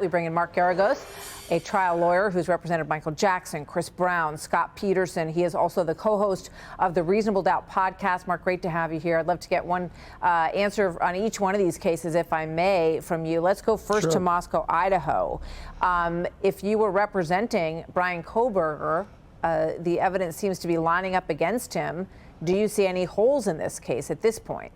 We bring in Mark Geragos, a trial lawyer who's represented Michael Jackson, Chris Brown, Scott Peterson. He is also the co-host of the Reasonable Doubt podcast. Mark, great to have you here. I'd love to get one answer on each one of these cases, if I may, from you. Let's go first to Moscow, Idaho. If you were representing Bryan Kohberger, the evidence seems to be lining up against him. Do you see any holes in this case at this point?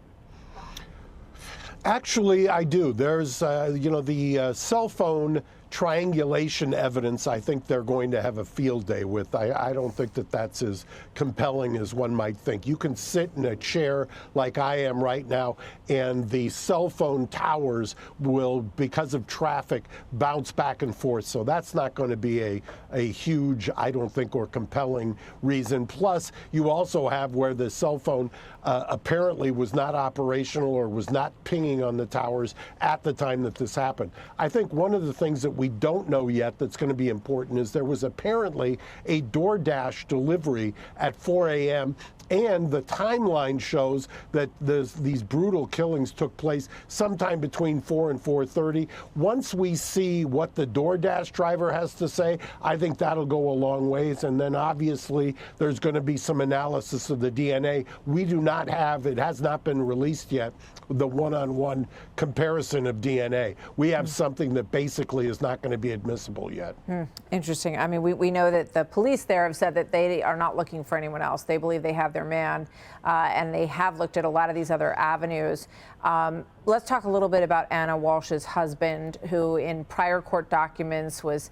Actually, I do. There's, the cell phone triangulation evidence, I think they're going to have a field day with. I don't think that that's as compelling as one might think. You can sit in a chair like I am right now, and the cell phone towers will, because of traffic, bounce back and forth. So that's not going to be a huge, I don't think, or compelling reason. Plus, you also have where the cell phone apparently was not operational or was not pinging on the towers at the time that this happened. I think one of the things that we don't know yet that's going to be important is there was apparently a DoorDash delivery at 4 a.m. And the timeline shows that these brutal killings took place sometime between 4 and 4:30. Once we see what the DoorDash driver has to say, I think that'll go a long ways. And then obviously there's going to be some analysis of the DNA. We do not have, it has not been released yet, the one-on-one comparison of DNA. We have something that basically is not going to be admissible yet. Interesting. I mean, we know that the police there have said that they are not looking for anyone else. They believe they have their man, and they have looked at a lot of these other avenues. Let's talk a little bit about Ana Walshe's husband, who in prior court documents was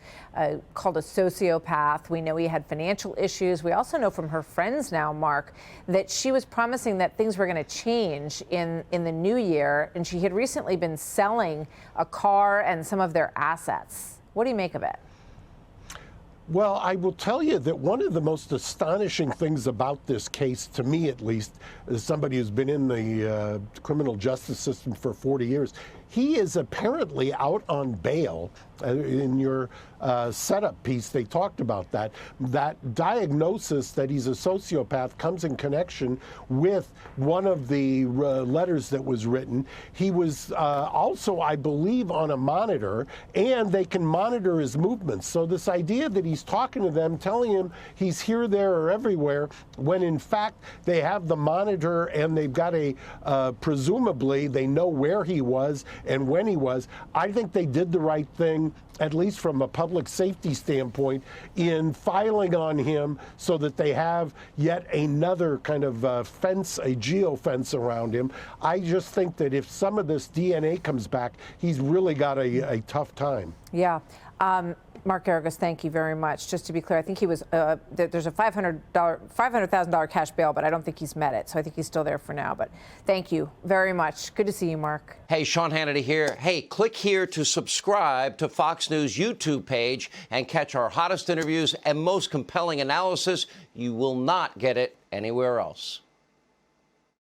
called a sociopath. We know he had financial issues. We also know from her friends now, Mark, that she was promising that things were going to change in the new year, and she had recently been selling a car and some of their assets. What do you make of it? Well, I will tell you that one of the most astonishing things about this case, to me at least, as somebody who's been in the criminal justice system for 40 years, he is apparently out on bail. In your setup piece, they talked about that. That diagnosis that he's a sociopath comes in connection with one of the letters that was written. He was also, I believe, on a monitor, and they can monitor his movements. So this idea that he's talking to them, telling him he's here, there, or everywhere, when in fact they have the monitor and they've got presumably they know where he was and when he was. I think they did the right thing, at least from a public safety standpoint, in filing on him so that they have yet another kind of fence, a geofence around him. I just think that if some of this DNA comes back, he's really got a tough time. Yeah. Mark Geragos, thank you very much. Just to be clear, I think he was, there's a $500,000 cash bail, but I don't think he's met it. So I think he's still there for now. But thank you very much. Good to see you, Mark. Hey, Sean Hannity here. Hey, click here to subscribe to Fox News YouTube page and catch our hottest interviews and most compelling analysis. You will not get it anywhere else.